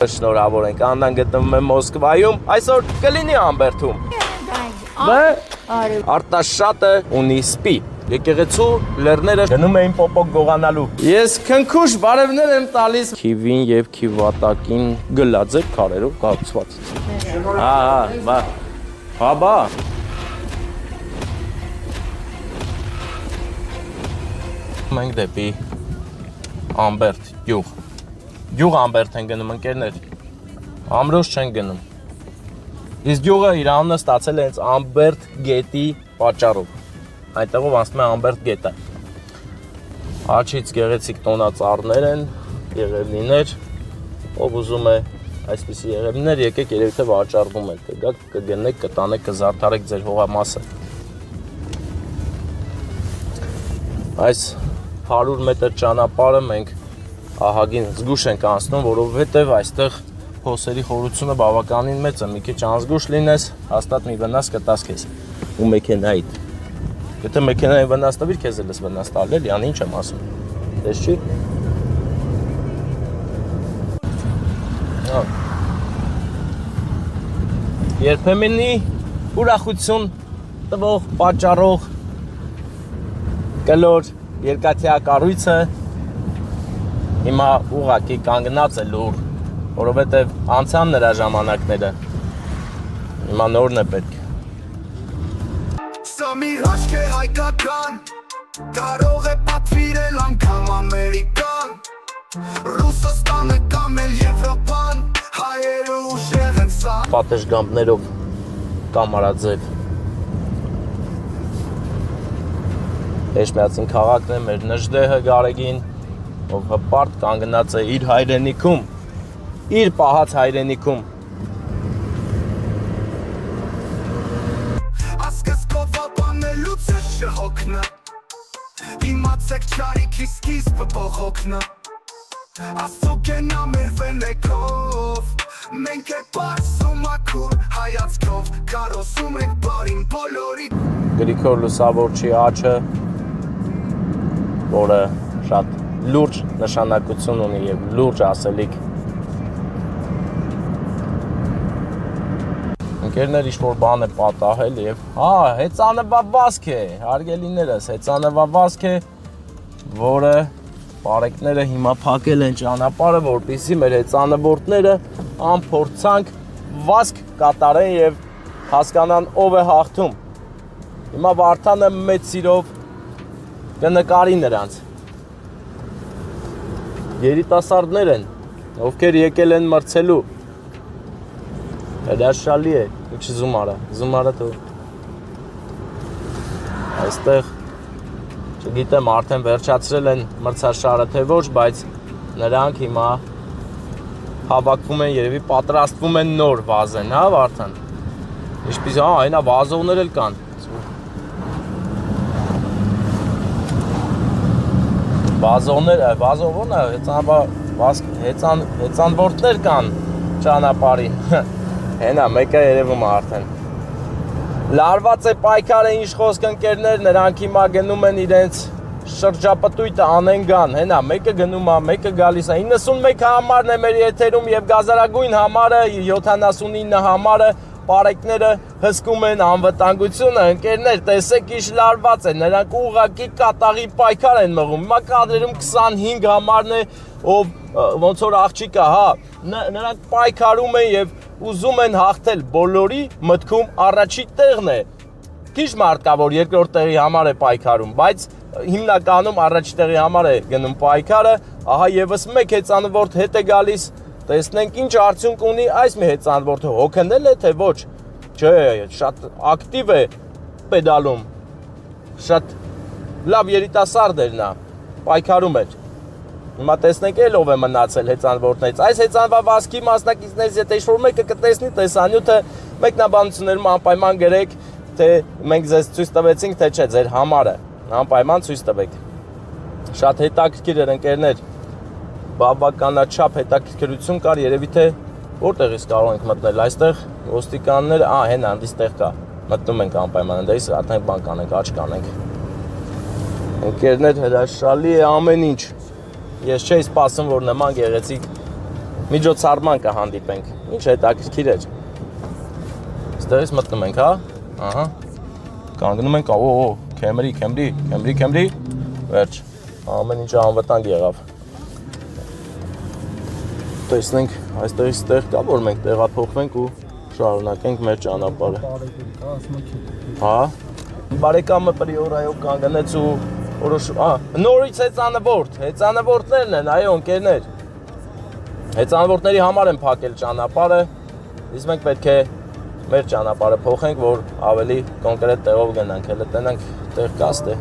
Շնորհավոր ենք, Աննան գտնվում է Մոսկվայում, այսօր կլինի Ամբերդում։ Արտաշատը ունի սպի, եկեղեցու լեռները գնում էին պոպոկ գողանալու։ Ես քնքուշ բարևներ եմ տալիս քիվին եւ քիվատակին գլաձեր քարերով կապված։ Բա։ Մենք դեպի Ամբերդ գյուղ։ Գյուղ Ամբերդ են գնում ընկերներ, Ամրոց չեն գնում։ Իսկ գյուղը իր անունը ստացել է հենց Ամբերդ գետի պատճառով։ Այնտեղով անցնում է Ամբերդ գետը։ Աչից գեղեցիկ տոնածառներ են, եղևնիներ, ով ուզում է այսպիսի եղևնիներ, եկեք երևի թե վաճառվում են, կգաք, կգնեք, կտանեք, կզարդարեք ձեր հողամասը։ Այս 100 մետր ճանապարհը մենք ահագին զգուշ ենք անցնում, որովհետև այստեղ փոսերի խորությունը բավականին մեծ է, մի քիչ անզգուշ լինես, հաստատ մի վնաս կտաս քեզ ու մեքենայիդ։ Եթե մեքենայի վնաս տվիր, քեզ էլ ես վնաս տալ էլի, ան ինչ եմ ասում։ Դες չի։ Երբեմնի ուրախություն տվող, պատճառող կլոր երկաթյա կառույցը հիմա ուղղակի կանգնած է լուր, որովհետև անցան նրա ժամանակները, հիմա նորն է պետք։ Սա մի հաշկ է հայկական, կարող է պատվիրել անգամ Ամերիկան, Ռուսաստանը կամ էլ Եվրոպան, հայերը ուժեղ են սա։ Պատշգամբներով կամարաձև Էջմիածին քաղաքն է, մեր Նժդեհը Գարեգին, ով հպարտ կանգնած է իր հայրենիքում, իր պահած հայրենիքում։ Ասկսկով ապանելուց է չհոգնը, իմացեք չարիքի սկիզբը բողոքնը, Աստծո կենա մեր վենեկով, մենք է պարսում ակուր հայացքով, կարոսում ենք բարին բոլորի։ Գրիգոր Լուսավորչի աչը, որը շատ լուրջ նշանակություն ունի և լուրջ ասելիք։ Ընկերներ ինչ-որ բան է պատահել և հեծանվավազք է, հարգելիներս, հեծանվավազք է, որը պարեկները հիմա փակել են ճանապարհը, որպեսզի մեր հեծանվորդները անփորձանք վազք կատարեն և հասկանան ով է հաղթում։ Հիմա Վարդանը մեծ սիրով կնկարի նրանց։ Երիտասարդներ են, ովքեր եկել են մրցելու։ Հրաշալի է, ինչ զում արա թող։ Այստեղ, չգիտեմ, արդեն վերջացրել են մրցաշարը թե ոչ, բայց նրանք հիմա հավաքվում են, երևի պատրաստվում են նոր վազեն, հա Վարդան։ Ինչպես, այնա վազողներ էլ կան։ Վազողները, հեծանվորդներ կան ճանապարհին, հենա, մեկը երևում է արդեն։ Լարված է պայքարը ինչ խոսք ընկերներ, նրանք հիմա գնում են իրենց շրջապտույտը անեն գան, հենա, մեկը գնում է, մեկը գալիս է, 91 համարն է մեր եթերում և գազարագույն համարը, 79 համարը, պարեկները հսկում են անվտանգությունը, ընկերներ, տեսեք ինչ լարված է, նրանք ուղղակի կատաղի պայքար են մղում, հիմա կադրում 25 համարն է, ով ոնց որ աղջիկա, նրանք պայքարում են և ուզում են հաղթել, բոլորի մտքում առաջի տեղն է, քիչ մարդ կա, որ երկրորդ տեղի համար է պայքարում, բայց հիմնականում առաջի տեղի համար է գնում պայքարը, ահա ևս մեկ հեծանվորդ հետ է գալիս, տեսնենք ինչ արդյունք ունի այս մի հեծանվորդը, հոգնել է թե ոչ, չէ, շատ ակտիվ է պեդալում, շատ լավ երիտասարդ էր նա, պայքարում էր, հիմա տեսնենք էլ ով է մնացել հեծանվորդներից, այս հեծանվավազքի մասնակիցներից եթե ինչ-որ մեկը կտեսնի տեսանյութը, մեկնաբանություններում անպայման գրեք, թե մենք ձեզ ցույց տվեցինք, թե չէ, ձեր համարը, անպայման ցույց տվեք, շատ հետաքրքիր էր ընկերներ, բավականաչափ հետաքրքրություն կար, երևի թե որտեղից կարող ենք մտնել, այստեղ ոստիկանները, հենա, այնտեղ կա, մտնում ենք անպայման, այնտեղից արդեն բան կանենք, աչք կանենք։ Ընկերներ, հրաշալի է ամեն ինչ։ Ես չէի սպասում, որ նման գեղեցիկ միջոցառման կհանդիպենք։ Ինչ հետաքրքիր էր։ Ստերից մտնում ենք, հա։ Ահա։ Կանգնում ենք, Քեմրի, վերջ։ Ամեն ինչը անվտանգ եղավ։ Տեսնենք, այստեղից տեղ կա, որ մենք տեղափոխվենք ու շարունակենք մեր ճանապարհը։ Հա։ Բարեկամը պրիորայով կանգնեց ու նորից հեծանվորդներն են, այո, ընկերներ։ Հեծանվորդների համար են փակել ճանապարհը, իսկ մենք պետք է մեր ճանապարհը փոխենք, որ ավելի կոնկրետ տեղով գնանք, հələ տենանք տեղ կաստ է։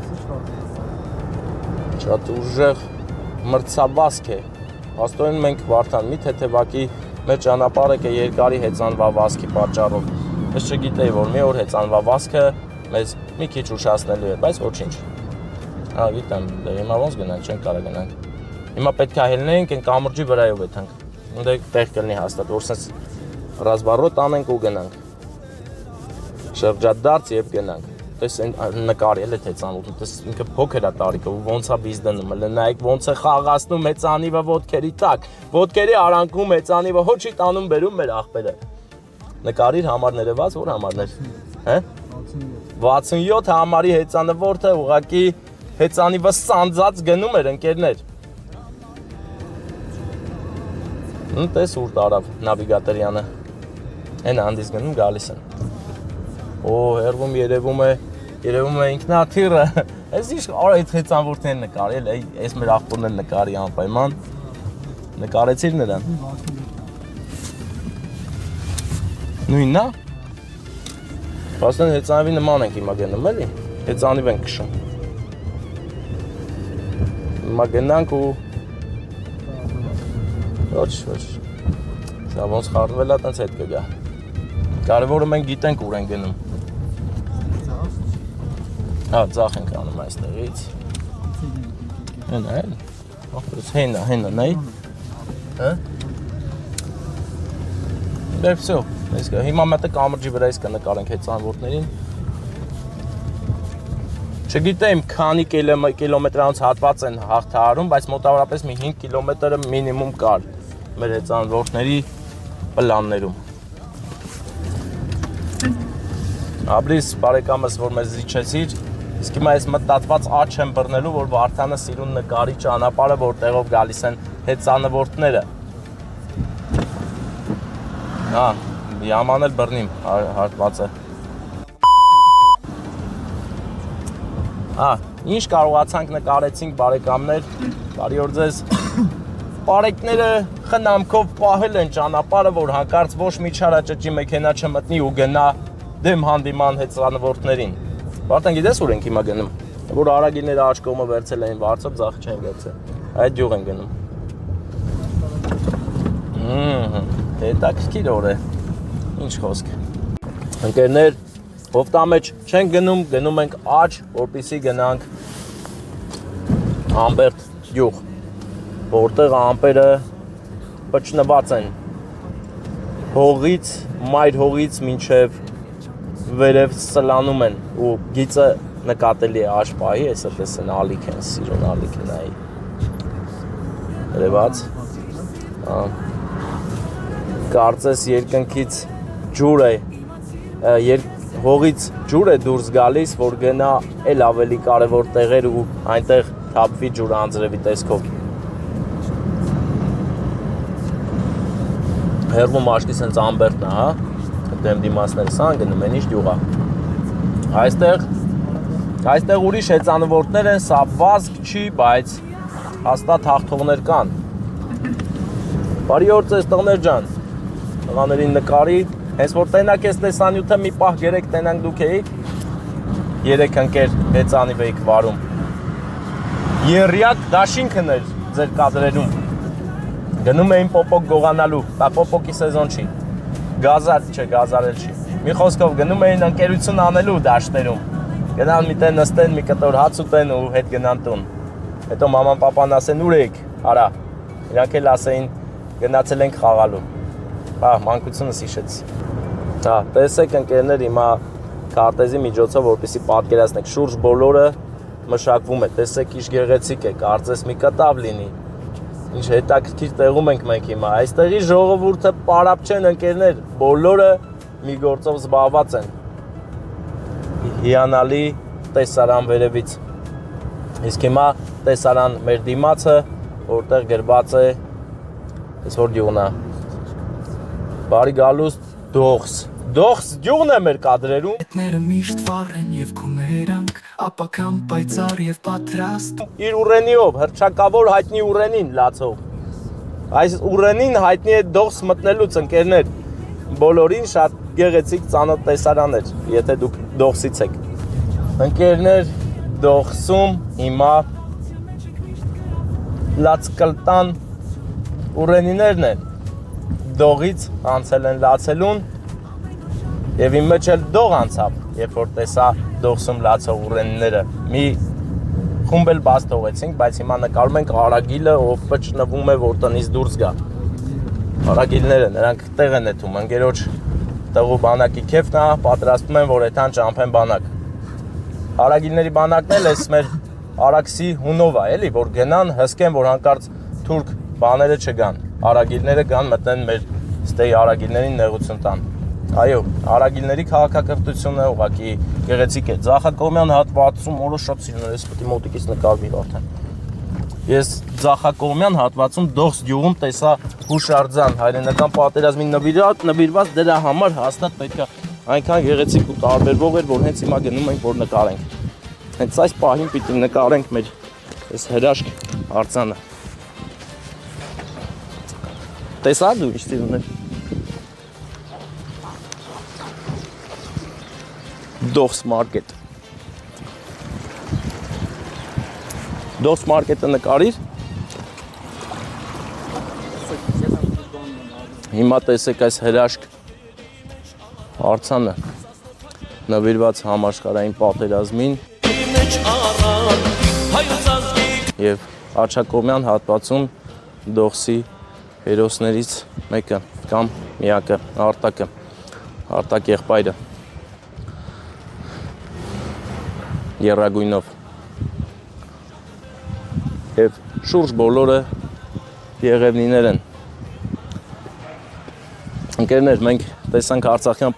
Շատ ուժեղ մրցավազք է։ Հաստորեն մենք Վարդան մի թեթևակի մեր ճանապարհը կերկարի հեծանվավազքի պատճառով։ Ես չգիտեի, որ մի օր հեծանվավազքը մեզ մի քիչ ուշացնելու է, բայց ոչինչ։ Հա, գիտեմ, դե հիմա ոնց գնանք, չենք կարող գնանք։ Հիմա պետք է հելնենք, այն կամրջի վրայով եթանք։ Ունդե տեղ կլինի հաստատ, որ sense ռազմառոտ անենք ու գնանք։ Շրջադարձ եւ գնանք։ Տես այն նկարել է հեծանվորդը, տես ինքը փոքր է տարիքը ու ոնց է բիզ դնում, հələ նայեք ոնց է խաղացնում հեծանիվը ոտքերի տակ։ Ոտքերի արանքում հեծանիվը հոչի տանում բերում մեր աղբերը։ Նկարիր համար ներված, որ համարներ։ Հե? 67 համարի հեծանվորդը ուղղակի հեծանիվը սանձած գնում էր, ընկերներ։ Տես ուր տարավ նավիգատորյանը։ Այն հանդիս գնում գալիս են։ Օ, հերվում երևում է ինքնաթիռը։ Այս ինչ այդ հեծանվորդներն նկարել, այս մեր աղբորն էլ նկարի անպայման։ Նկարեցիր նրան։ Նույնն է։ Բաստեն հեծանիվի նման ենք հիմա գնում, էլի։ Հեծանիվ ենք քշում։ Հիմա գնանք ու ոչ։ Սա ոնց խառնվել է, տենց հետ կգա։ Կարևորը մենք գիտենք ուր ենք գնում։ Հա, ձախ ենք անում այստեղից։ Հենա, էլ։ Հենա, նայ։ Հա։ Դե վсё, հիմա մտը կամրջի վրայից կնկարենք հեծանվորդներին։ Չգիտեմ քանի կիլոմետրանոց հատված են հաղթահարում, բայց մոտավորապես մի 5 կիլոմետրը մինիմում կար մեր հեծանվորդների պլաններում։ Աբրիս բարեկամս, որ մեզ զիջեցիր, իսկ հիմա ես մտածված աչ եմ բռնելու, որ Վարդանը սիրուն նկարի ճանապարհը, որտեղով գալիս են հեծանվորդները։ Հա, yaman էլ բռնիմ հարկվածը։ Հա, ինչ կարողացանք նկարեցինք բարեկամներ, բարի օր ձեզ։ Պարեկները խնամքով պահել են ճանապարհը, որ հանկարծ ոչ միջարաճճի մեքենա չմտնի ու գնա դեմ հանդիման հեծանվորդներին։ Վարդան գիտես ուր ենք հիմա գնում, որ արագիները աչ կողմը վերցել էին վարձով, ձախ չեն վերցել։ Այդ յուղ են գնում։ Հետաքրքիր օր է։ Ինչ խոսք։ Ընկերներ, հովտամեջ չենք գնում, գնում ենք աչ, որպեսզի գնանք Ամբերտ յուղ, որտեղ ամպերը պճնված են հողից, մայր հողից մինչև վերև սլանում են ու գիծը նկատելի է աշպահի, այսը տեսեն ալիք են, սիրուն ալիք են այ երևաց կարծես երկնքից ջուր է, հողից ջուր է դուրս գալիս, որ գնա էլ ավելի կարևոր տեղեր ու այնտեղ թափվի ջուրը անձրևի տեսքով։ Հերվում աշտիս հենց Ամբերտն է, հա, դեմ դիմասները սան գնում են, ինչ յուղա։ Այստեղ ուրիշ հեծանվորդներ են, սա վազք չի, բայց հաստատ հաղթողներ կան։ Բարի օր ձեզ տղներ ջան, տղաներին նկարի, հենց որ տենակ ես տեսանյութը մի պահ գերեք տենանք դուք էիք, երեք ընկեր հեծանիվ էիք վարում։ Երյակ դաշինքն էր ձեր կադրերում, գնում էին պոպոկ գողանալու, բա պոպոկի սեզոն չի, գազարել չի, մի խոսքով գնում էին ընկերություն անելու դաշտերում, գնան մի տեն նստեն, մի կտոր հաց ուտեն ու հետ գնան տուն, հետո մաման պապան ասեն ուր էիք, արա, իրանք էլ ասեին գնացել ենք խաղալու, հա, մանկությունս հիշեց, հա, տեսեք ընկերներ հիմա քարտեզի միջոցով, որպեսզի պատկերացնեք, շուրջ բոլորը մշակվում է, տեսեք ինչ գեղեցիկ է, կարծես մի կտավ լինի, Ինչ հետաքրքիր տեղում ենք մենք հիմա։ Այստեղի ժողովուրդը պարապ չեն ընկերներ, բոլորը մի գործով զբաղված են։ Հիանալի տեսարան վերևից։ Իսկ հիմա տեսարան մեր դիմացը, որտեղ գրված է այսօր գյուղնա։ Բարի գալուստ Դողս։ Դողս գյուղն է մեր կադրերում։ Հետները միշտ վառ են և քուներանք, ապակամ պայծառ և պատրաստ։ Իր ուռենիով, հռչակավոր հայտնի ուռենին լացող։ Այս ուռենին հայտնի է Դողս մտնելուց ընկերներ։ Բոլորին շատ գեղեցիկ ծանոթ տեսարան էր, եթե դուք Դողսից եք։ Ընկերներ, Դողսում հիմա լացկլտան ուռենիներն են։ Դողից անցել են լացելուն և իմ մեջ էլ դող անցավ, երբ որ տեսա Դողսում լացող ուռենիները։ Մի խումբ էլ բաց թողեցինք, բայց հիմա նկարում ենք արագիլը, ով պճնվում է, որ տնից դուրս գա։ Արագիլները, նրանք տեղ են նետում, ընկերոջ տղու բանակի քեֆն է, պատրաստում են, որ էթան ճամփեն բանակ։ Արագիլների բանակն էլ էս մեր Արաքսի հունով է, էլի, որ գնան, հսկեն, որ հանկարծ թուրք բաները չգան։ Արագիլները գան մտնեն մեր ստեի արագիլներին նեղություն տան։ Այո, արագիլների քաղաքակրթությունը ուղղակի գեղեցիկ է։ Ձախակողմյան հատվածում օրը շատ սիրուն է, ես պետք է մոտիկից նկարվի արդեն։ Ես ձախակողմյան հատվածում Դողս գյուղում տեսա հուշարձան, հայրենական պատերազմին նվիրված դրա համար հաստատ պետք է այնքան գեղեցիկ ու տարբերվող էր, որ հենց հիմա գնում ենք, որ նկարենք։ Հենց այս պահին պիտի նկարենք մեր այս հրաշք արձանը։ Տեսա դու ինչ սիրուն է։ Դողս մարկետ։ Դողս մարկետը նկարիր։ Հիմա տեսեք այս հրաշք արձանը նվիրված համաշխարհային պատերազմին և Աչակոմյան հատվածում Դողսի հերոսներից մեկը կամ միակը, Արտակ եղբայրը եռագույնով և շուրջ բոլորը եղևնիներ են։ Ընկերներ, մենք տեսանք Արցախյան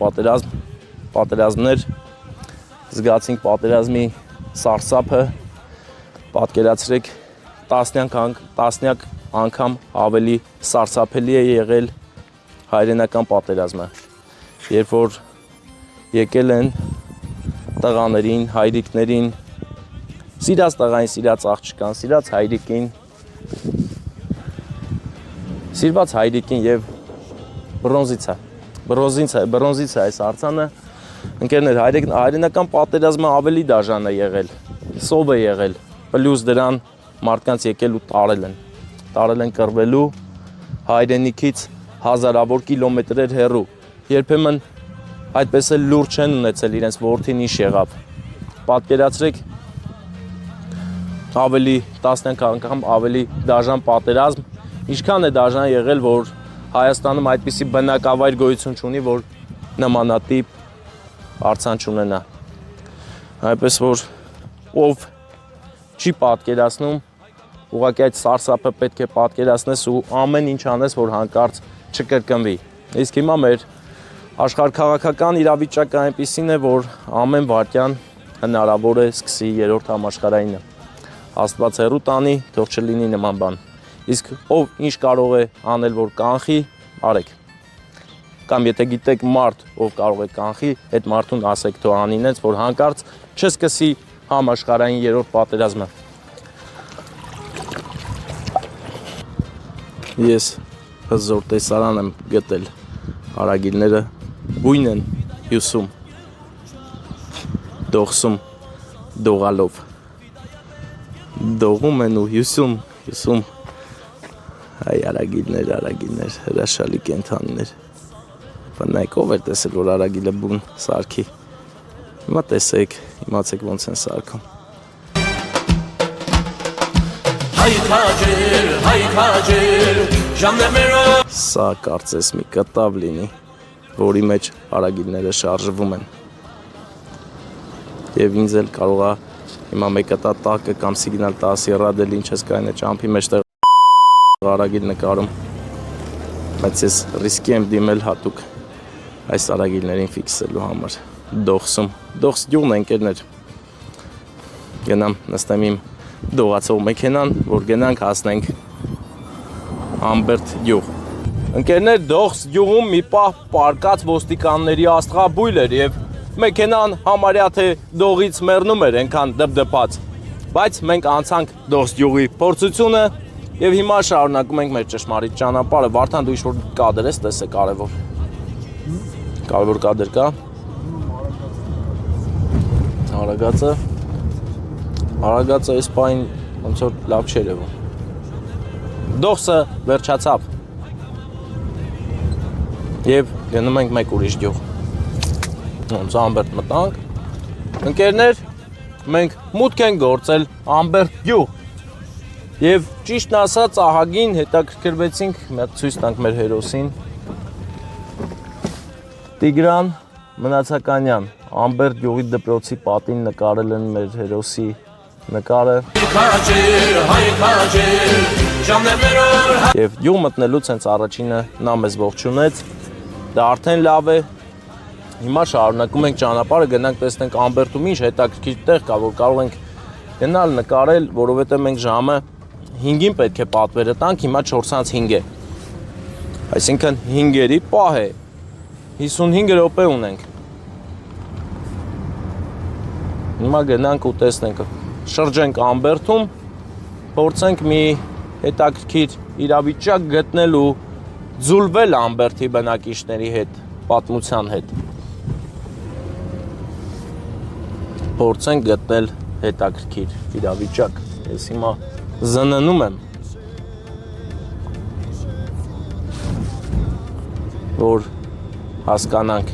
պատերազմներ, զգացինք պատերազմի սարսափը, պատկերացրեք տասնյակ անգամ ավելի սարսափելի է եղել հայրենական պատերազմը, երբ որ եկել են տղաներին, հայրիկներին, սիրած տղային, սիրած աղջկան, սիրած հայրիկին և բրոնզից է այս արձանը։ Ընկերներ, հայրենական պատերազմը ավելի դաժան է եղել, սով է եղել, պլյուս դրան մարդկանց եկել ու տարել են կռվելու հայրենիքից հազարավոր կիլոմետրեր հեռու, երբեմն այդպես էլ լուր չեն ունեցել իրենց որդին ինչ եղավ։ Պատկերացրեք տասնյակ անգամ ավելի դաժան պատերազմ, ինչքան է դաժան եղել, որ Հայաստանում այդպիսի բնակավայր գոյություն չունի, որ նմանատիպ արձան չունենա։ Այնպես որ ով չի պատկերացնում, ուղղակի այդ սարսափը պետք է պատկերացնես ու ամեն ինչ անես, որ հանկարծ չկրկնվի։ Իսկ հիմա մեր աշխարհաքաղաքական իրավիճակը այնպիսին է, որ ամեն վայրկյան հնարավոր է սկսի երրորդ համաշխարհայինը։ Աստված հեռու տանի, թող չլինի նման բան։ Իսկ ով ինչ կարող է անել, որ կանխի, արեք։ Կամ եթե գիտեք մարդ, ով կարող է կանխի, այդ մարդուն ասեք թող անի ինձ, որ հանկարծ չսկսի համաշխարհային երրորդ պատերազմը։ Ես հզոր տեսարան եմ գտել, արագիլները բույն են հյուսում, Դողսում դողալով, դողում են ու հյուսում, այ արագիլներ, հրաշալի կենդանիներ, բնայք ով էր տեսել, որ արագիլը բուն սարքի, հիմա տեսեք, իմացեք ոնց են սարքում։ Սա կարծես մի կտավ լինի, որի մեջ արագիլները շարժվում են։ Եվ ինձ էլ կարող է հիմա մեկը տա տակը կամ սիգնալ տա ասի ռադել ինչ ես կայն է ճամփի մեջտեղ Արագիլ նկարում, բայց ես ռիսկի եմ դիմել հատուկ այս արագիլներին ֆիքսելու համար դողսում, դողս գյուղն է ընկերներ, գնամ նստեմ իմ դողացող մեքենան, որ գնանք հասնենք Ամբերդ գյուղ։ Ընկերներ, դողս գյուղում մի պահ պարկած ոստիկանների աստղաբույլ էր և մեքենան համարյա թե դողից մեռնում էր ենքան դպդպած, բայց մենք անցանք դողս գյուղի փորձությունը և հիմա շարունակում ենք մեր ճշմարիտ ճանապարհը։ Վարդան, դու ինչ-որ կադր ես տեսե կարևոր։ Կարևոր կադր կա։ Արագածը այս պահին ոնց որ լավ չէ երևում։ Դողսը վերջացավ։ Եվ գնում ենք մեկ ուրիշ գյուղ։ Ոնց Ամբերդ մտանք։ Ընկերներ, մենք մուտք ենք գործել Ամբերդ գյուղ։ Եվ ճիշտն ասած ահագին հետաքրքրվեցինք, մենք ցույց տանք մեր հերոսին։ Տիգրան Մնացականյան, Ամբերդ գյուղի դպրոցի պատին նկարել են մեր հերոսի նկարը։ Եվ գյուղ մտնելուց հենց առաջինը նա մեզ ողջունեց, դա արդեն լավ է, հիմա շարունակում ենք ճանապարհը, գնանք տեսնենք Ամբերդում ինչ հետաքրքիր տեղ կա, որ կարող ենք գնալ նկարել, որովհետև մենք ժամը 5-ին պետք է պատվերը տանք, հիմա 4:05 է, այսինքն 5-երի պահ է, 55 րոպե ունենք, հիմա գնանք ու տեսնենք, շրջենք Ամբերդում, փորձենք մի հետաքրքիր իրավիճակ գտնել ու ձուլվել Ամբերդի բնակիչների հետ, պատմության հետ։ Փորձենք գտնել հետաքրքիր իրավիճակ։ Ես հիմա զննում եմ, որ հասկանանք,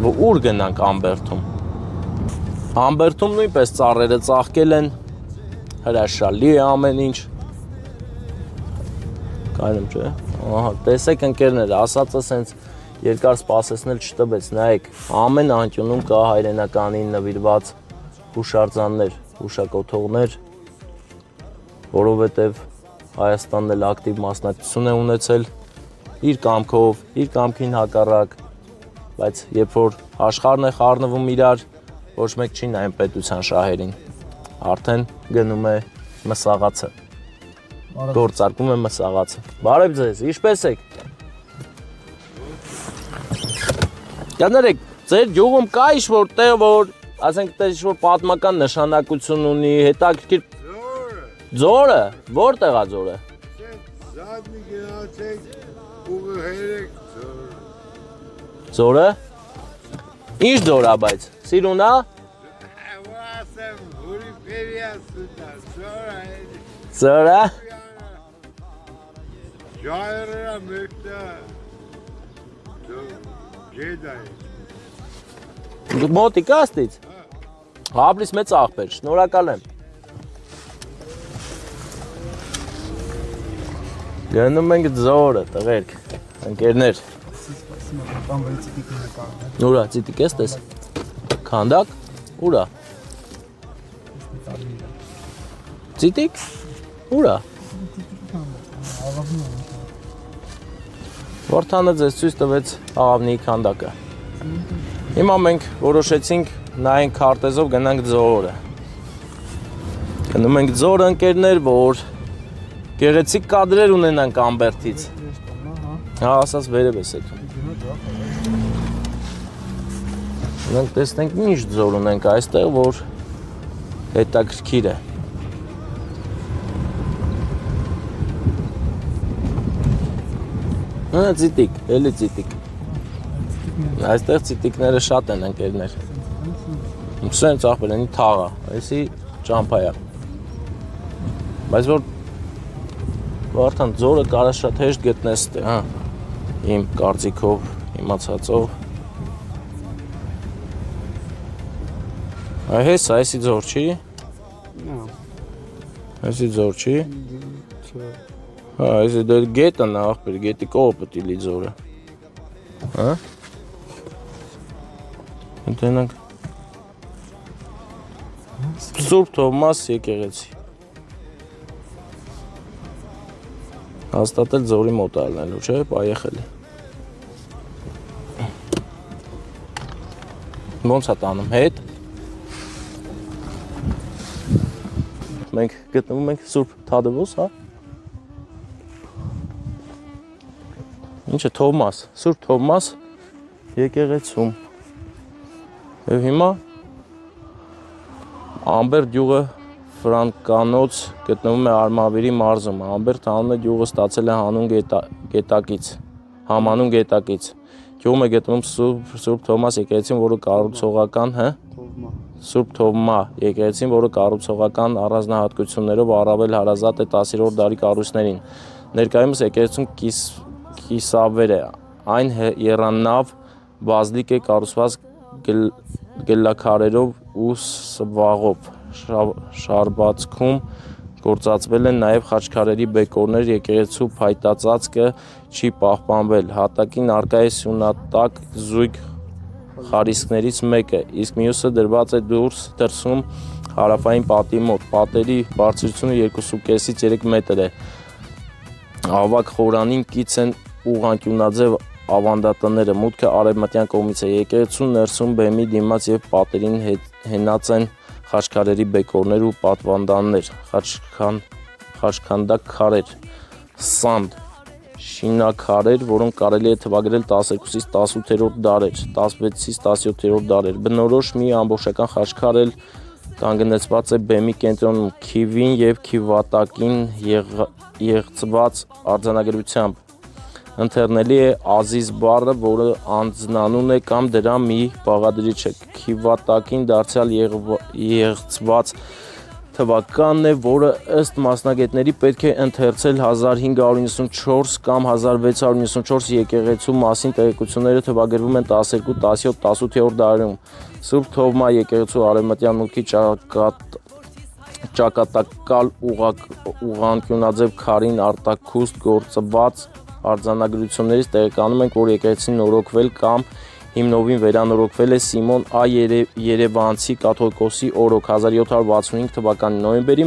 որ ուր գնանք Ամբերդում։ Ամբերդում նույնպես ծառերը ծաղկել են, հրաշալի է ամեն ինչ։ Կայնում չէ։ Ահա, տեսեք ընկերներ, ասածը սենց երկար սպասեցնել չտվեց, նայեք, ամեն անկյունում կա հայրենականին նվիրված հուշարձաններ, հուշակոթողներ, որովհետև Հայաստանն էլ ակտիվ մասնակցություն է ունեցել իր կամքով, իր կամքին հակառակ, բայց երբ որ աշխարհն է խառնվում իրար, ոչ մեկ չի նայում պետության շահերին, արդեն գնում է մսաղացը, գործարկում է մսաղացը։ Բարև ձեզ, ինչպես եք։ Կներեք, ձեր գյուղում կա ինչ-որ տեղ, որ, ասենք, ինչ-որ պատմական նշանակություն ունի, հետաքրքիր։ Ձորը։ Որտեղ է ձորը։ Զադնի գնացեք ուղը հերեք ձորը։ Ձորը։ Ինչ ձոր է բայց, սիրուն է։ Ասեմ, հուրի պերիասուտա, ձորը հերի։ Ձորը։ Ժայրը մեկտա, գեդա է։ Դու մոտիկ աստից։ Հաբլիս մեծ աղբեր, շնորհակալ եմ։ Գնում ենք ձորը, տղերք, ընկերներ։ Ուրա, ծիտիկ ես տես։ Քանդակ, ուրա։ Ծիտիկ, ուրա։ Վարդանը ձեզ ցույց տվեց աղավնիի քանդակը։ Հիմա մենք որոշեցինք նայենք քարտեզով գնանք ձորը։ Գնում ենք ձորը, ընկերներ, որ գեղեցիկ կադրեր ունենանք Ամբերդից։ Հա, ասած վերև ես էդ։ Մենք տեսնենք ինչ ձոր ունենք այստեղ, որ հետաքրքիր է։ Հա, ծիտիկ, էլի ծիտիկ։ Այստեղ ծիտիկները շատ են ընկերներ։ Սենց աղբեր են թաղա, այսի ճամփա է։ Բայց որ Վարդան ձորը կարա շատ հեշտ գտնես ստե, հա։ Իմ կարծիքով, իմացածով։ Այս այսի ձոր չի։ Այսի ձոր չի։ Հա, այսի դեր գետը նա աղբեր, գետի կողը պտի լի ձորը։ Հա։ Ընտենանք։ Սուրբ Թովմաս եկեղեցի։ Հաստատել ձորի մոտ ալնելու, չէ, պայեխելի։ Ոնց է տանում, հետ։ Մենք գտնվում ենք Սուրբ Թադևոս, հա։ Ինչը Թովմաս, Սուրբ Թովմաս եկեղեցում։ Եվ հիմա Ամբերտ գյուղը Ֆրանկանոց գտնվում է Արմավիրի մարզում։ Ամբերտ անունը գյուղը ստացել է հանուն գետակից։ Գյուղում է գտնվում Սուրբ Թովմաս եկեղեցին, որը կառուցողական, Սուրբ Թովմա եկեղեցին, որը կառուցողական առանձնահատկություններով առավել հարազատ է 10-րդ դարի կառույցներին։ Ներկայումս եկեղեցում կիսավեր է, այն եռանավ բազլիկ է կառուցված գլլաքարերով ու սվաղով։ Շարբածքում գործածվել են նաև խաչքարերի բեկորներ, եկեղեցու փայտածածկը չի պահպանվել, հատակին առկա է սյունատակ զույգ խարիսկներից մեկը, իսկ մյուսը դրված է դրսում հարավային պատի մոտ, պատերի բարձրությունը 2,5-ից 3 մետր է, ավագ խորանին կից են ուղղանկյունաձև ավանդատները, մուտքը արևմտյան կողմից է, եկեղեցու ներսում բեմի դիմաց եւ պատերին հենած են խաչքարերի բեկորներ ու պատվանդաններ, խաչքանդակ քարեր, սանդ, շինակարեր, որոնք կարելի է թվագրել 12-ից 18-րդ դարեր, 16-ից 17-րդ դարեր, բնորոշ մի ամբողջական խաչքար էլ կանգնեցված է բեմի կենտրոնում, քիվին եւ քիվատակին եղծված արձանագրությամբ, ընթեռնելի է Ազիզ բառը, որը անձնանուն է կամ դրա մի բաղադրիչ է, քիվատակին դարձյալ եղծված թվականն է, որը ըստ մասնագետների պետք է ընթերցել 1594 կամ 1694 եկեղեցու մասին տեղեկությունները թվագրվում են 12, 17, 18-րդ դարերում։ Սուրբ Թովմա եկեղեցու արևմտյան մուտքի ճակատակալ ուղղանկյունաձև քարին արտաքուստ գործված արձանագրություններից տեղեկանում ենք, որ եկեղեցին նորոգվել կամ հիմնովին վերանորոգվել է Սիմոն Ա. Երևանցի կաթողիկոսի օրոք 1765 թվականի նոյեմբերի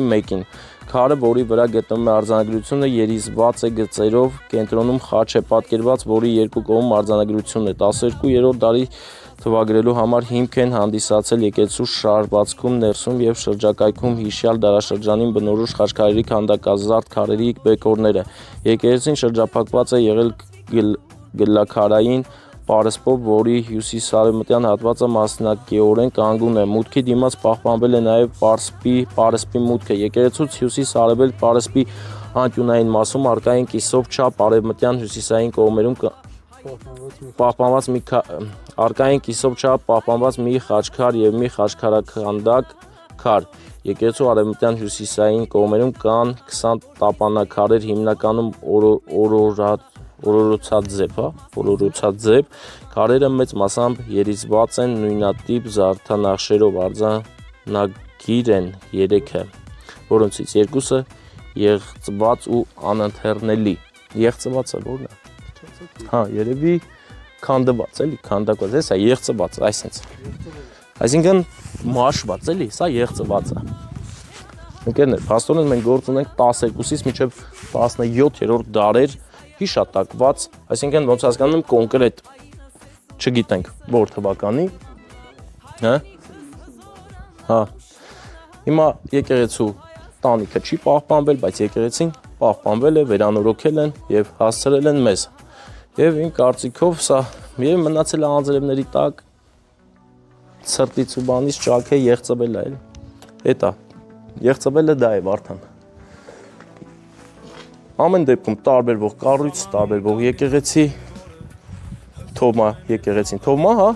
1-ին, քարը, որի վրա գտնվում է արձանագրությունը, երիզված է գծերով, կենտրոնում խաչ է պատկերված, որի երկու կողմում արձանագրությունն է, 12-րդ դարի թվագրելու համար հիմք են հանդիսացել եկեղեցու շարվածքում ներսում եւ շրջակայքում հիշյալ դարաշրջանին բնորոշ խաչքարերի քանդակազարդ քարերի բեկորները։ Եկեղեցին շրջափակված է եղել գլլաքարային պարսպով, որի հյուսիսարևմտյան հատվածը մասնակիորեն կանգուն է։ Մուտքի դիմաց պահպանվել է նաև պարսպի մուտքը։ Եկեղեցուց հյուսիս-արևելք պարսպի անկյունային մասում առկա են կիսով չափ արևմտյան հյուսիսային կողմերում պահպանված մի խաչքար եւ մի խաչքարաքանդակ քար։ Եկեղեցու արևմտյան հյուսիսային կողմերում կան 20 տապանակարեր, հիմնականում օրորոցաձև, քարերը մեծ մասամբ երիզված են նույնատիպ զարդանախշերով, արձանագիր են 3-ը, որոնցից երկուսը եղծված ու անընթեռնելի։ Եղծվածը ո՞րն է։ Հա, երևի քանդված, էլի, քանդակված, հեսա եղծված, այսինքն։ Այսինքն մաշված, էլի, սա եղծված է։ Ընկերներ, փաստորեն մենք գործ ունենք 12-ից մինչև 17-րդ դարեր հիշատակված, այսինքն ոնց հասկանում եմ կոնկրետ չգիտենք որ թվականի, հա։ Հիմա եկեղեցու տանիքը չի պահպանվել, բայց եկեղեցին պահպանվել է, վերանորոգել են եւ հասցրել են մեզ։ Եվ իմ կարծիքով սա եւ մնացել է անձրևների տակ ցրտից ու բանից ճաք է եղծվել է, էլի։ Էտա եղծվելը դա է Վարդան։ Ամեն դեպքում տարբերվող կառույց, տարբերվող եկեղեցի, Թովմա եկեղեցին, Թովմա, հա,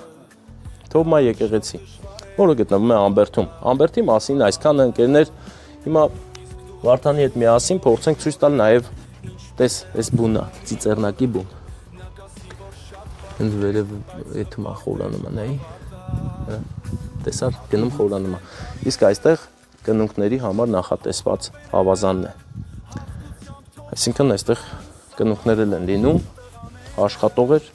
Թովմա եկեղեցի, որը գտնվում է Ամբերտում։ Ամբերտի մասին այսքան ընկերներ, հիմա Վարդանի հետ միասին փորձենք ցույց տալ նաև տես այս բունը, ծիծեռնակի բուն։ Հենց վերև այդ մա խորանումը նայի, տեսար գնում խորանումը։ Իսկ այստեղ կնունքների համար նախատեսված ավազանն է։ Այսինքն այստեղ կնունքներ են լինում, աշխատողեր,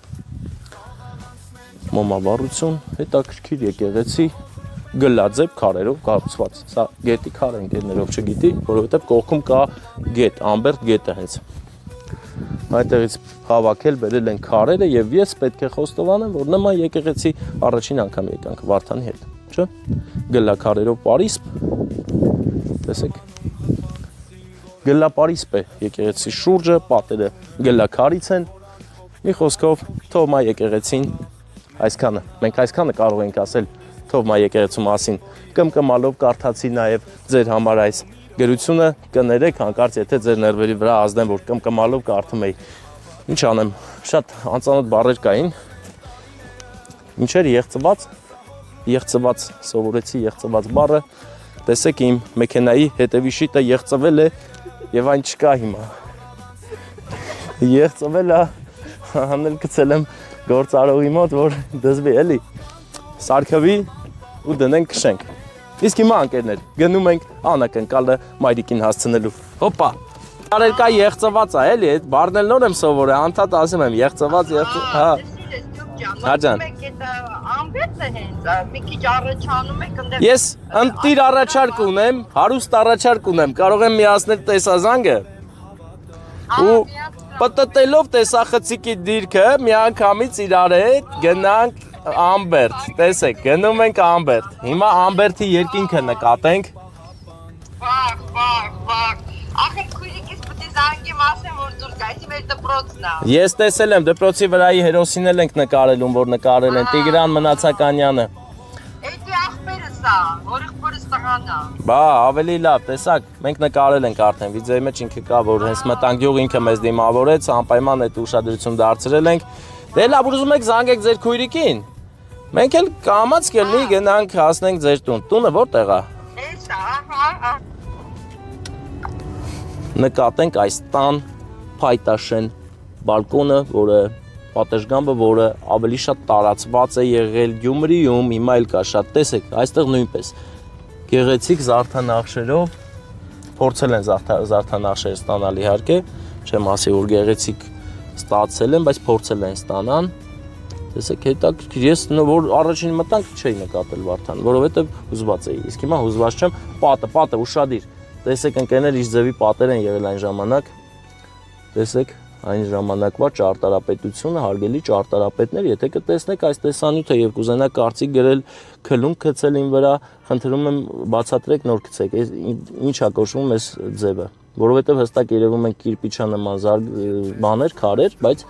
մոմավառություն, հետաքրքիր եկեղեցի, գլաձև քարերով կառուցված։ Սա գետի քար են գերներով չգիտի, որովհետև կողքում կա գետ, Ամբերտ գետը հենց։ Այդտեղից հավաքել բերել են քարերը եւ ես պետք է խոստովանեմ, որ նման եկեղեցի առաջին անգամ եկանք Վարդանի հետ, չէ՞։ Գլաքարերով Պարիսպ։ Տեսեք։ Գլապարիսպ է եկեղեցի շուրջը, պատերը գլաքարից են։ Մի խոսքով Թովմա եկեղեցին այսքանը, մենք այսքանը կարող ենք ասել Թովմա եկեղեցու մասին, կմկմալով կարդացի նաև ձեր համար այս գրությունը, կներեք հանկարծ եթե ձեր ներվերի վրա ազդեն, որ կմկմալով կարդում էի։ Ինչ անեմ, շատ անծանոթ բառեր կային։ Ինչեր եղծված, սովորեցի եղծված բառը, տեսեք իմ մեքենայի հետևի շիտը եղծվել է եւ այն չկա հիմա։ Եղծվել է, հանել գցել եմ գործարողի մոտ, որ դզվի էլի, սարքվի ու դնենք քշենք։ Իսկ հիմա անկերներ, գնում ենք անակնկալը մայրիկին հասցնելու։ Հոպա, արերկա եղծված է, էլի, այդ բառն էլ նոր եմ սովորել, անդադ ասում եմ, եղծված, հա։ Հաջան։ Ես ընտիր առաջարկ ունեմ, հարուստ առաջարկ ունեմ, կարող եմ միացնել տեսազանգը ու պտտելով տեսախցիկի դիրքը միանգամից իրար հետ գնանք Ամբերտ, տեսեք, գնում ենք Ամբերտ, հիմա Ամբերտի երկինքը նկատենք։ Վաղ, ախր քույրիկիս պտի զանգի մասեմ, որ դուր գայցի մեր դպրոցն է։ Ես տեսել եմ, դպրոցի վրայի հերոսին էլ ենք նկարելում, որ նկարել են, Տիգրան Մնացականյանը։ Էդի աղբերս է, որ եղբորս տղան է։ Բա, ավելի լավ, տեսակ, մենք նկարել ենք արդեն, վիդեոյի մեջ ինքը կա, որ հենց մտանգյուղ ինքը մեզ դիմավորեց, անպայման այդ ուշադրություն դարձրել ենք։ Դե լավ, ուզում եք զանգեք ձեր քույրիկին։ Մենք էլ կամաց կլինի գնանք հասնենք ձեր տուն։ Տունը որտեղ է։ Էս է, Նկատենք այս տան փայտաշեն բալկոնը, որը պատշգամբը, որը ավելի շատ տարածված է եղել Գյումրիում, հիմա էլ կա շատ, տեսեք, այստեղ նույնպես գեղեցիկ զարդանախշերով փորձել են զարդանախշեր ստանալ իհարկե, չեմ ասի որ գեղեցիկ ստացել են, բայց փորձել են ստանան։ Տեսեք, հետաքրքիր, ես որ առաջին մտանք չէի նկատել Վարդան, որովհետև հուզված էի, իսկ հիմա հուզված չեմ, պատը ուշադիր, տեսեք ընկերներ ինչ ձևի պատեր են եղել այն ժամանակ, տեսեք, այն ժամանակվա ճարտարապետությունը, հարգելի ճարտարապետներ, եթե կտեսնեք այս տեսանյութը եւ կուզենաք կարծիք գրել, քլուն գցել ին վրա, խնդրում եմ բացատրեք նոր գցեք, ինչա կոչվում այս ձևը, որովհետև հստակ երևում են կիրպիչանման բաներ, քարեր, բայց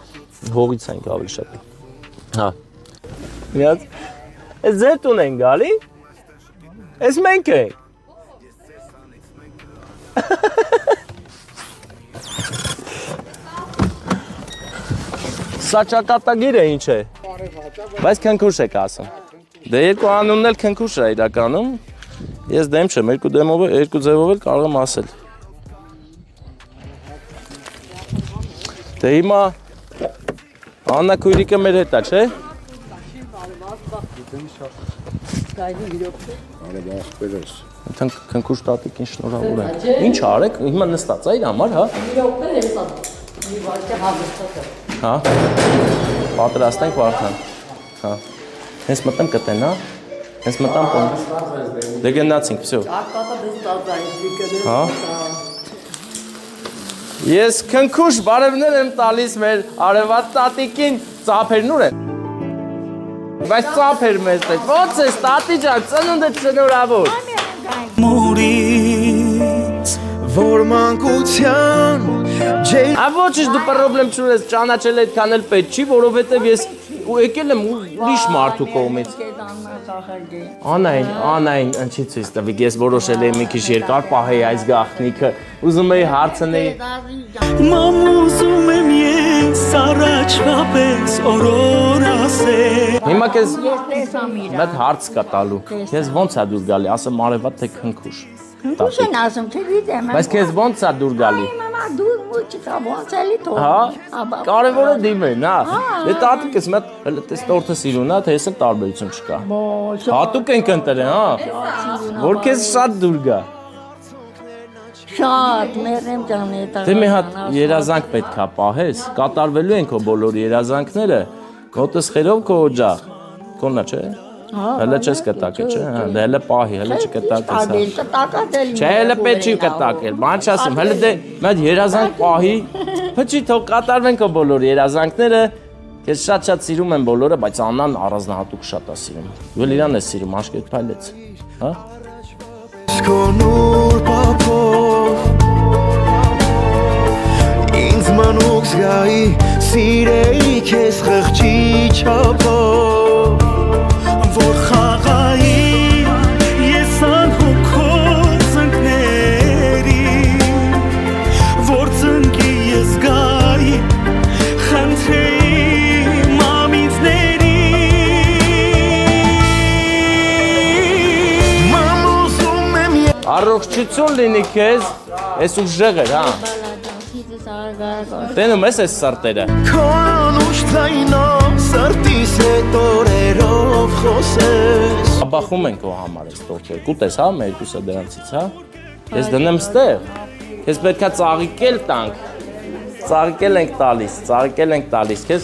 հողից են ավելի շատ։ Հա։ Միած, այս ձեր տուն են գալի, այս մենք ենք։ Սա ճակատագիր է ինչ է, բայց քնքուշ եք ասում։ Դե երկու անունն էլ քնքուշ է իրականում, ես դեմ չեմ, երկու ձևով էլ կարող եմ ասել։ Դե հիմա Աննա քույրիկը մեր հետ է, չէ՞։ Քնքուշ տատիկին շնորհավոր ենք։ Ինչ արեք, հիմա նստած է իր համար, հա։ Հա։ Պատրաստենք Վարդան։ Հա։ Հենց մտեմ կտեն, հա։ Հենց մտամ տուն։ Դե գնացինք, всё։ Հա։ Ես քնքուշ բարևներ եմ տալիս մեր արևած տատիկին, ծափերն ուր են։ Բայց ծափեր մեզ պետք։ Ո՞նց ես տատի ջան, ծնունդը շնորհավոր։ Մուրից որ մանկության Ոչ դու պրոբլեմ չունես, ճանաչել այդքան էլ պետք չի, որովհետև ես եկել եմ ուրիշ մարդու կողմից։ Անային, ընչի ցույց տվի, ես որոշել եմ մի քիչ երկար պահեի այս գաղտնիքը, ուզում էի հարցնել։ Մամ ուզում եմ ես առաջվա պես օրոր ասել։ Հիմա քեզ մեծ հարց կա տալու։ Քեզ ո՞նց է դուր գալի, ասեմ արևատ թե քնքուշ։ Քնքուշ են ասում, չգիտեմ։ Բայց քեզ ո՞նց է դուր գալի։ Մամա դու չկա ոնց էլի թող։ Հա։ Կարևորը դիմեն, հա։ Դե տատիկս մեծ տես տորթը սիրուն է, թե հեսը տարբերություն չկա։ Հատուկ ենք ընտրել, հա։ Որ քեզ շատ դուր գա։ Շատ, մերեմ ջան է։ Դե մի հատ երազանք պետք է պահես, կատարվելու են քո բոլոր երազանքները, քո տեսխերով քո օջախ։ Կոննա չէ։ Հələ չես կտակել, չէ՞։ Դե հələ պահի, հələ չկտակես։ Ադել կտակատել։ Չէ, հələ պետք չի կտակել։ Բան չասեմ, հələ դե մեծ երազանք պահի։ Փչի թող կատարվեն քո բոլոր երազանքները։ Ես շատ սիրում եմ բոլորը, բայց Աննան առանձնահատուկ շատ է սիրում։ Ու իրան է սիրում, աշկետ փայլեց։ Հա։ Σκονურ παπով ինձ մանուկ զգայի սիրեի քեզ խղճի չափով որ խաղայի ես անհոգով ծնկների որ ծնկի ես գայի խնդրեի մամիցների մամուզում եմ Առողջություն լինի քեզ, այս ուժեղ էր, հա։ Տենում ես այս սրտերը։ քո անուշ ձայնով սրտիս հետ օրերով խոսես Աբախում են քո համար այս տորթերը։ Կուտես, հա, մերկուսը դրանցից, հա։ Ես դնեմ ստեղ։ Ես պետքա ծաղիկել տանք։ Ծաղիկել ենք տալիս քեզ։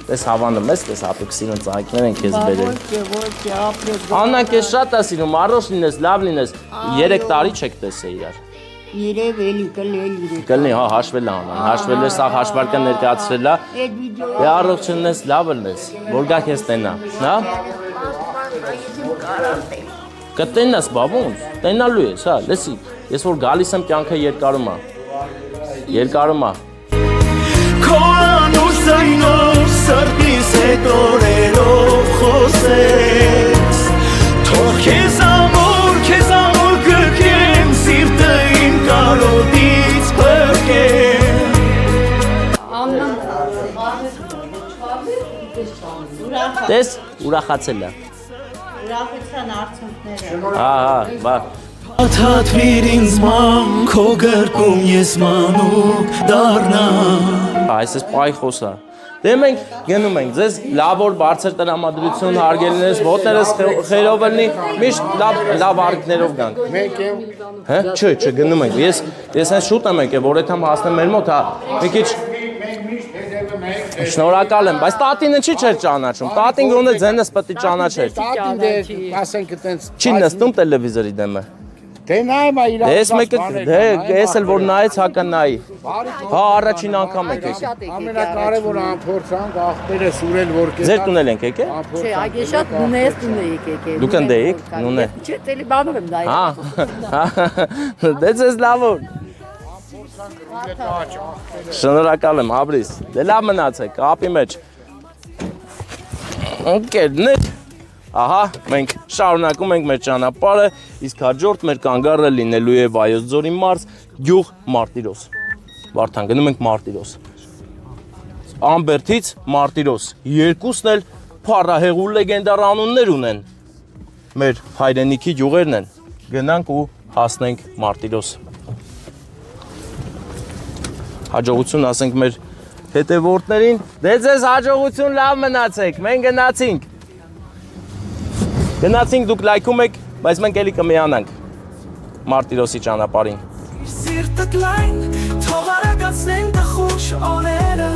Ես հավանում ես, ես հատուկ սիրուն ծաղիկներ են քեզ բերել։ Ոչ, ապրեք։ Աննա քեզ շատ է սիրում, առողջ լինես, լավ լինես։ 3 տարի չեք տեսել իրար։ Երև էլի կլել։ Կլինի, հա, հաշվել է Աննան, հաշվել է, սա հաշվարկը ներկայացրել է։ Այդ վիդեոյը Դե առողջ լինես, լավ լինես, որ գա քեզ տենա, հա։ Կտենաս բաբուն, տենալու ես, հա, լսի։ Ես որ գալիս եմ կյանքը երկարում է։ քո անուշ ձայնով սրտիս հետ օրերով խոսես թող քեզ ամոր գրկեմ սիրտը իմ կարոտից փրկեմ Տես, ուրախացել է։ ուրախության արդյունքները։ Հա, բա։ Աթաթվիր ինձ ման քո գրկում ես մանուկ դառնամ Այս էս պայ խոսա։ Դե մենք գնում ենք, ձեզ լավոր բարձր տրամադրություն հարգելնես, ոտներս խերով լինի, միշտ լավ արգներով գանք։ Մենք եմ Հա, չէ, գնում ենք։ Ես հենց շուտ եմ եկել, որ այդ համ հասնեմ մեր մոտ, հա։ Մի քիչ շնորհակալ եմ, բայց տատինը չի չէր ճանաչում։ Տատին գոնե ձենս պետք է ճանաչեր։ տատին դե ասենք այտենց Չի նստում տելևիզորի դեմը։ դե նայ մա իր Դե ես մեկը դե ես էլ որ նայեց հակա նայի։ Հա, առաջին անգամ եք եկել։ ամենակարևոր անփորձանք աղբերը սուրել որ կետա Ձեր տուն ենք եկել։ Չէ, այգեշատ նունես տունը եկեք։ Դուք ընդեիք, նունե։ Չէ, տելի բանում եմ դա։ Հա։ Դե ձեզ լավոր։ Շնորհակալ եմ, Աբրիս։ Դե լավ մնացեք, ապի մեջ։ Ընկերներ։ Ահա, մենք շարունակում ենք մեր ճանապարհը, իսկ հաջորդ մեր կանգառը լինելու է Վայոց ձորի մարզ, գյուղ Մարտիրոս։ Վարդան, գնում ենք Մարտիրոս։ Ամբերդից Մարտիրոս։ Երկուսն էլ փառահեղ ու լեգենդար անուններ ունեն։ Մեր հայրենիքի գյուղերն են։ Գնանք ու հասնենք Մարտիրոս։ Հաջողություն ասենք մեր հետևորդներին։ Դե ձեզ հաջողություն, լավ մնացեք։ Մենք գնացինք, դուք լայքում եք, բայց մենք էլի կմիանանք Մարտիրոսի ճանապարհին։ Սիրտդ լայն թող արագացնեն տխուր օրերը